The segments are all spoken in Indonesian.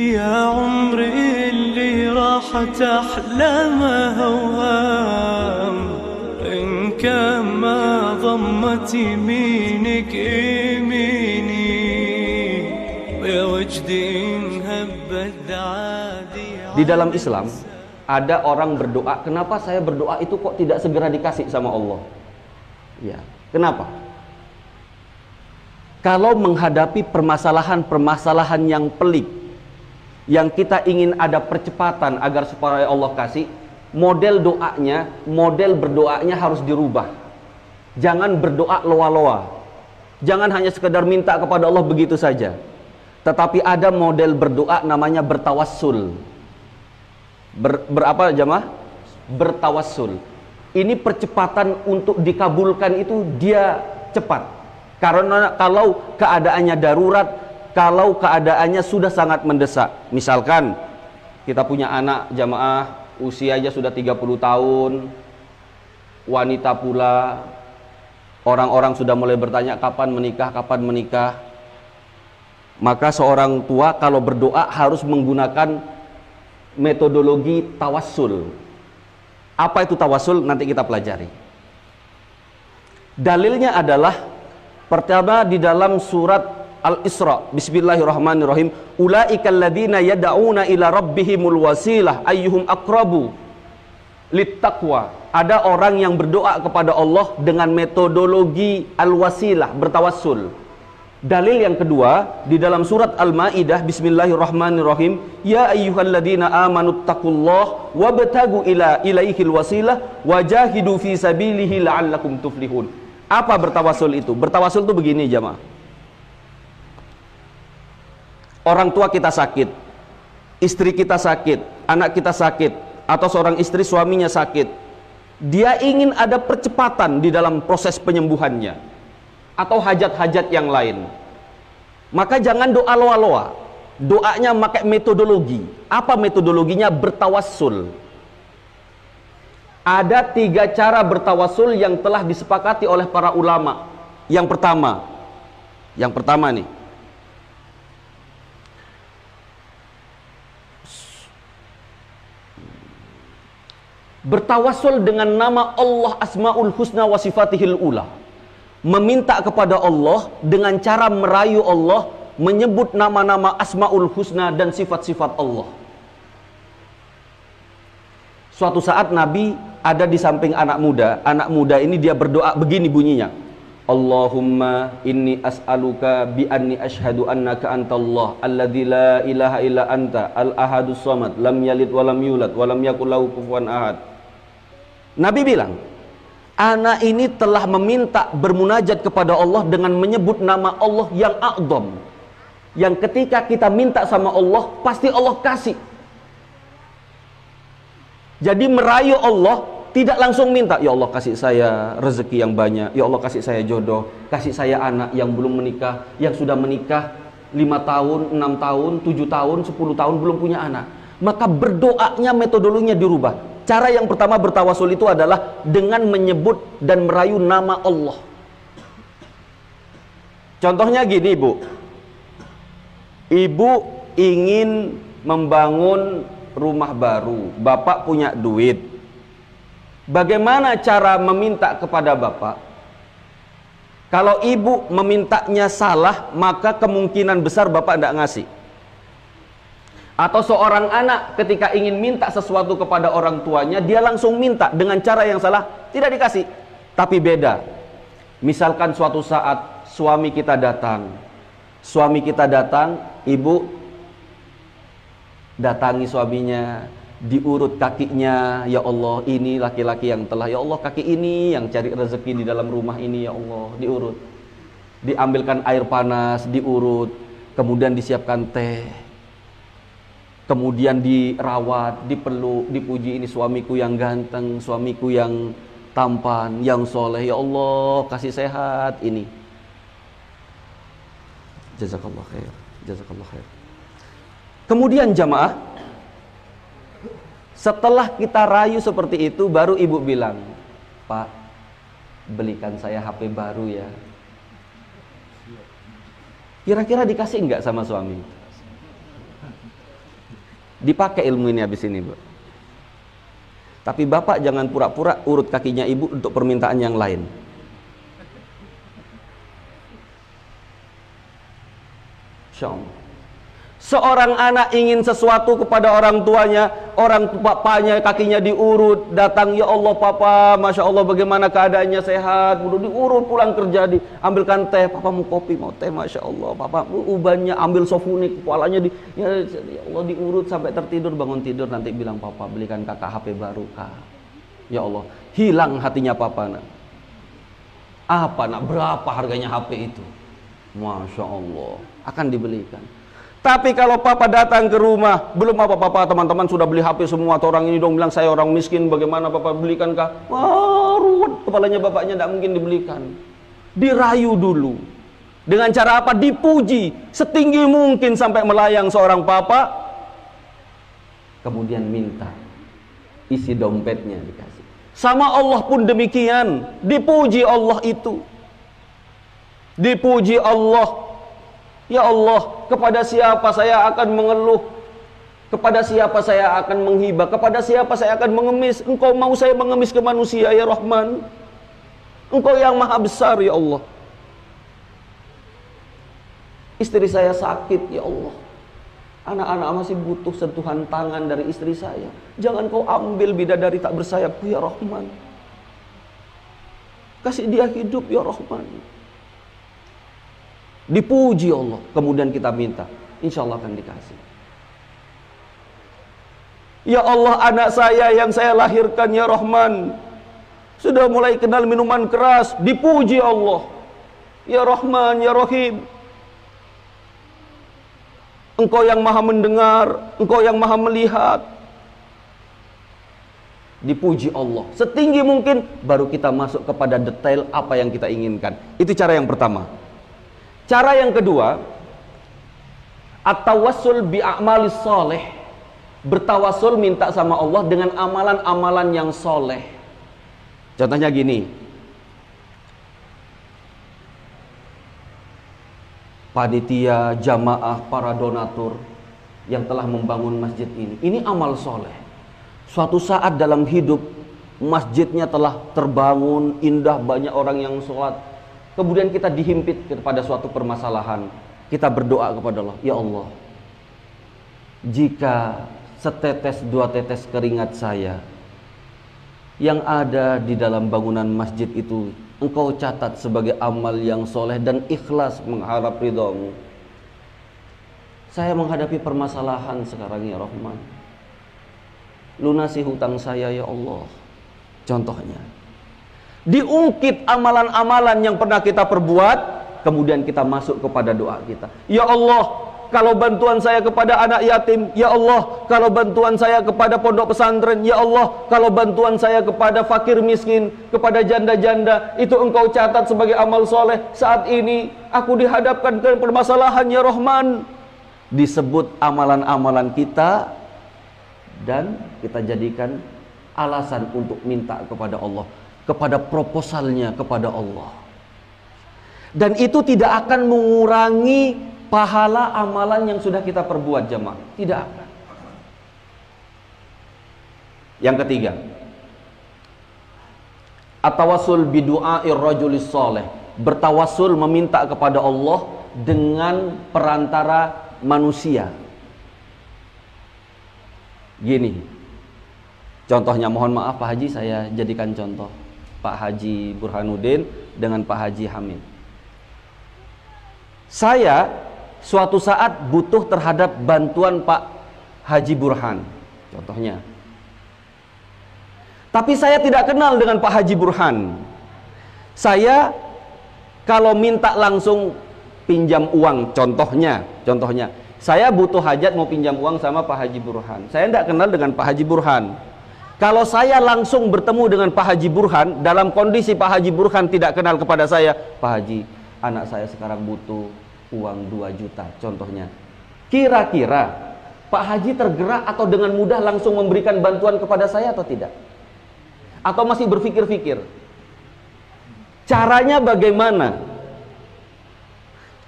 يا عمري اللي راحت أحلامه أوهام إن كان ما ضمت يمينك يميني ويا وجدي إن هبت عادي. Di dalam Islam ada orang berdoa, kenapa saya berdoa itu kok tidak segera dikasih sama Allah? Ya, kenapa? Kalau menghadapi permasalahan-permasalahan yang pelik, yang kita ingin ada percepatan agar supaya Allah kasih, model doanya, model berdoanya harus dirubah. Jangan berdoa loa-loa. Jangan hanya sekedar minta kepada Allah begitu saja. Tetapi ada model berdoa namanya bertawassul. Berapa jamaah? Bertawassul. Ini percepatan untuk dikabulkan itu dia cepat. Karena kalau keadaannya darurat, kalau keadaannya sudah sangat mendesak. Misalkan kita punya anak jamaah usianya sudah 30 tahun, wanita pula, orang-orang sudah mulai bertanya kapan menikah. Maka seorang tua kalau berdoa harus menggunakan metodologi tawassul. Apa itu tawassul? Nanti kita pelajari. Dalilnya adalah pertama di dalam surat Al-Isra, bismillahirrahmanirrahim, ulaikal ladzina yad'una ila rabbihimul wasilah ayyuhum aqrabu littaqwa. Ada orang yang berdoa kepada Allah dengan metodologi al-wasilah, bertawassul. Dalil yang kedua di dalam surat Al-Maidah, bismillahirrahmanirrahim, ya ayyuhalladzina amanu taqullaha wabtagu ilaihil wasilah wajahidu fi sabilihi la'allakum tuflihun. Apa bertawassul itu? Bertawassul itu begini jamaah. Orang tua kita sakit, istri kita sakit, anak kita sakit, atau seorang istri suaminya sakit. Dia ingin ada percepatan di dalam proses penyembuhannya, atau hajat-hajat yang lain. Maka jangan doa loa-loa. Doanya pakai metodologi. Apa metodologinya? Bertawassul. Ada 3 cara bertawassul yang telah disepakati oleh para ulama. Yang pertama nih, bertawassul dengan nama Allah Asmaul Husna wa Sifatihil Ula. Meminta kepada Allah dengan cara merayu Allah, menyebut nama-nama Asmaul Husna dan sifat-sifat Allah. Suatu saat Nabi ada di samping anak muda ini dia berdoa begini bunyinya, Allahumma inni as'aluka bi anni ashhadu annaka antallah alladzi la ilaha illa anta al-ahadus samad lam yalid wa lam yulad wa lam yakul lahu kufuwan ahad. Nabi bilang, anak ini telah meminta bermunajat kepada Allah dengan menyebut nama Allah yang a'dham, yang ketika kita minta sama Allah pasti Allah kasih. Jadi merayu Allah, tidak langsung minta, ya Allah kasih saya rezeki yang banyak, ya Allah kasih saya jodoh, kasih saya anak yang belum menikah, yang sudah menikah 5 tahun, 6 tahun, 7 tahun, 10 tahun belum punya anak. Maka berdoanya metodologinya dirubah. Cara yang pertama bertawassul itu adalah dengan menyebut dan merayu nama Allah. Contohnya gini ibu, ibu ingin membangun rumah baru, bapak punya duit. Bagaimana cara meminta kepada bapak? Kalau ibu memintanya salah, maka kemungkinan besar bapak tidak ngasih. Atau seorang anak ketika ingin minta sesuatu kepada orang tuanya, dia langsung minta dengan cara yang salah, tidak dikasih. Tapi beda. Misalkan suatu saat suami kita datang, ibu datangi suaminya, diurut kakinya, ya Allah ini laki-laki yang telah, ya Allah kaki ini yang cari rezeki di dalam rumah ini, ya Allah, diurut, diambilkan air panas, diurut, kemudian disiapkan teh, kemudian dirawat, dipeluk, dipuji, ini suamiku yang ganteng, suamiku yang tampan, yang soleh, ya Allah kasih sehat ini. Jazakallah khair, jazakallah khair. Kemudian jamaah, setelah kita rayu seperti itu, baru ibu bilang, Pak, belikan saya HP baru ya. Kira-kira dikasih enggak sama suami? Dipakai ilmu ini habis ini, Bu. Tapi bapak jangan pura-pura urut kakinya ibu untuk permintaan yang lain. Insya Allah. Seorang anak ingin sesuatu kepada orang tuanya, orang bapaknya kakinya diurut, datang, ya Allah papa, masya Allah bagaimana keadaannya, sehat, udah diurut, pulang kerja diambilkan teh, papa mau kopi, mau teh, masya Allah, papa ubannya ambil sofunik, kepalanya ya Allah diurut sampai tertidur, bangun tidur nanti bilang papa belikan kakak HP baru kak. Ya Allah, hilang hatinya papa nak. Apa nak, berapa harganya HP itu? Masya Allah, akan dibelikan. Tapi kalau papa datang ke rumah, belum apa-apa, teman-teman sudah beli HP semua, atau orang ini dong bilang saya orang miskin, bagaimana papa belikan kah? Wah, ruwet kepalanya bapaknya, tidak mungkin dibelikan. Dirayu dulu. Dengan cara apa? Dipuji setinggi mungkin sampai melayang seorang papa. Kemudian minta isi dompetnya dikasih. Sama Allah pun demikian, dipuji Allah itu. Dipuji Allah. Ya Allah, kepada siapa saya akan mengeluh? Kepada siapa saya akan menghibah? Kepada siapa saya akan mengemis? Engkau mau saya mengemis ke manusia, ya Rahman? Engkau yang maha besar, ya Allah. Istri saya sakit, ya Allah. Anak-anak masih butuh sentuhan tangan dari istri saya. Jangan kau ambil bidadari tak bersayapku, ya Rahman. Kasih dia hidup, ya Rahman. Dipuji Allah, kemudian kita minta, insya Allah akan dikasih. Ya Allah, anak saya yang saya lahirkan, ya Rahman, sudah mulai kenal minuman keras. Dipuji Allah, ya Rahman, ya Rahim. Engkau yang maha mendengar, Engkau yang maha melihat. Dipuji Allah setinggi mungkin, baru kita masuk kepada detail apa yang kita inginkan. Itu cara yang pertama. Cara yang kedua, at-tawassul bi'amalis soleh. Bertawasul, minta sama Allah dengan amalan-amalan yang soleh. Contohnya gini, panitia, jamaah, para donatur yang telah membangun masjid ini amal soleh. Suatu saat dalam hidup, masjidnya telah terbangun, indah, banyak orang yang sholat. Kemudian kita dihimpit kepada suatu permasalahan. Kita berdoa kepada Allah, ya Allah, jika setetes dua tetes keringat saya yang ada di dalam bangunan masjid itu Engkau catat sebagai amal yang soleh dan ikhlas mengharap ridhamu, saya menghadapi permasalahan sekarang, ya Rahman, lunasi hutang saya, ya Allah. Contohnya, diungkit amalan-amalan yang pernah kita perbuat, kemudian kita masuk kepada doa kita. Ya Allah, kalau bantuan saya kepada anak yatim, ya Allah, kalau bantuan saya kepada pondok pesantren, ya Allah, kalau bantuan saya kepada fakir miskin, kepada janda-janda, itu Engkau catat sebagai amal soleh. Saat ini aku dihadapkan ke permasalahan, ya Rahman. Disebut amalan-amalan kita, dan kita jadikan alasan untuk minta kepada Allah, kepada proposalnya kepada Allah. Dan itu tidak akan mengurangi pahala amalan yang sudah kita perbuat, jemaah. Tidak akan. Yang ketiga, at-tawassul bidu'a'ir rajulis soleh. Bertawassul, meminta kepada Allah dengan perantara manusia. Gini, contohnya, mohon maaf Pak Haji, saya jadikan contoh Pak Haji Burhanuddin dengan Pak Haji Hamid. Saya suatu saat butuh terhadap bantuan Pak Haji Burhan, contohnya. Tapi saya tidak kenal dengan Pak Haji Burhan. Saya kalau minta langsung pinjam uang, contohnya, saya butuh hajat mau pinjam uang sama Pak Haji Burhan. Saya tidak kenal dengan Pak Haji Burhan. Kalau saya langsung bertemu dengan Pak Haji Burhan, dalam kondisi Pak Haji Burhan tidak kenal kepada saya, Pak Haji, anak saya sekarang butuh uang 2 juta, contohnya. Kira-kira Pak Haji tergerak atau dengan mudah langsung memberikan bantuan kepada saya atau tidak? Atau masih berpikir-pikir? Caranya bagaimana?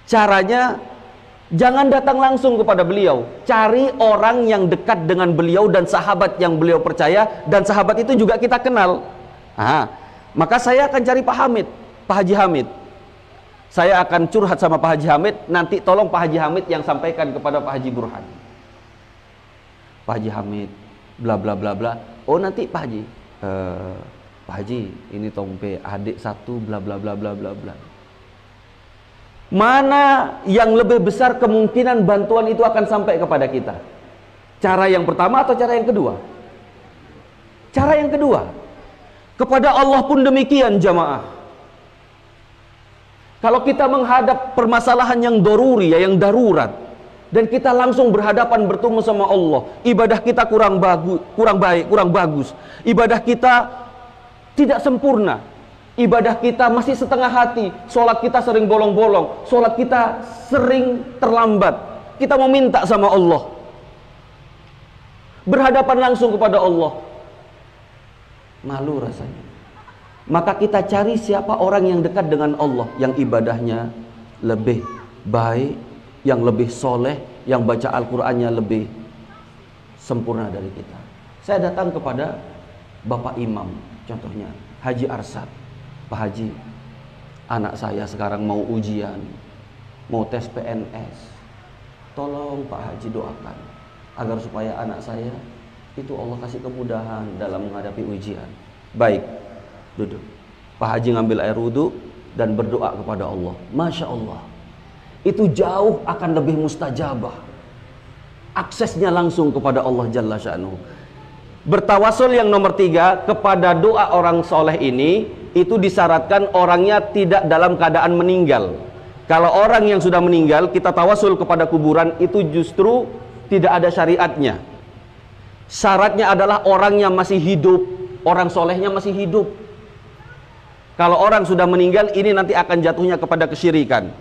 Caranya Jangan datang langsung kepada beliau. Cari orang yang dekat dengan beliau dan sahabat yang beliau percaya, dan sahabat itu juga kita kenal. Maka saya akan cari Pak Hamid, Pak Haji Hamid. Saya akan curhat sama Pak Haji Hamid, nanti tolong Pak Haji Hamid yang sampaikan kepada Pak Haji Burhan. Pak Haji Hamid, bla bla bla bla. Oh nanti Pak Haji, Pak Haji ini tompe adik satu bla bla bla bla bla bla. Mana yang lebih besar kemungkinan bantuan itu akan sampai kepada kita? Cara yang pertama atau cara yang kedua? Cara yang kedua. Kepada Allah pun demikian, jamaah. Kalau kita menghadap permasalahan yang doruri, yang darurat, dan kita langsung berhadapan bertemu sama Allah, ibadah kita kurang baik, kurang bagus, ibadah kita tidak sempurna, ibadah kita masih setengah hati, sholat kita sering bolong-bolong, sholat kita sering terlambat, kita meminta sama Allah, berhadapan langsung kepada Allah, malu rasanya. Maka kita cari siapa orang yang dekat dengan Allah, yang ibadahnya lebih baik, yang lebih soleh, yang baca Al-Qur'annya lebih sempurna dari kita. Saya datang kepada Bapak Imam, contohnya Haji Arsad. Pak Haji, anak saya sekarang mau ujian, mau tes PNS. Tolong Pak Haji doakan agar supaya anak saya itu Allah kasih kemudahan dalam menghadapi ujian. Baik, duduk. Pak Haji ngambil air wudhu dan berdoa kepada Allah. Masya Allah, itu jauh akan lebih mustajabah. Aksesnya langsung kepada Allah Jalla Sya'nuhu. Bertawasul yang nomor 3, kepada doa orang soleh ini, itu disyaratkan orangnya tidak dalam keadaan meninggal. Kalau orang yang sudah meninggal, kita tawasul kepada kuburan, itu justru tidak ada syariatnya. Syaratnya adalah orangnya masih hidup, orang solehnya masih hidup. Kalau orang sudah meninggal, ini nanti akan jatuhnya kepada kesyirikan.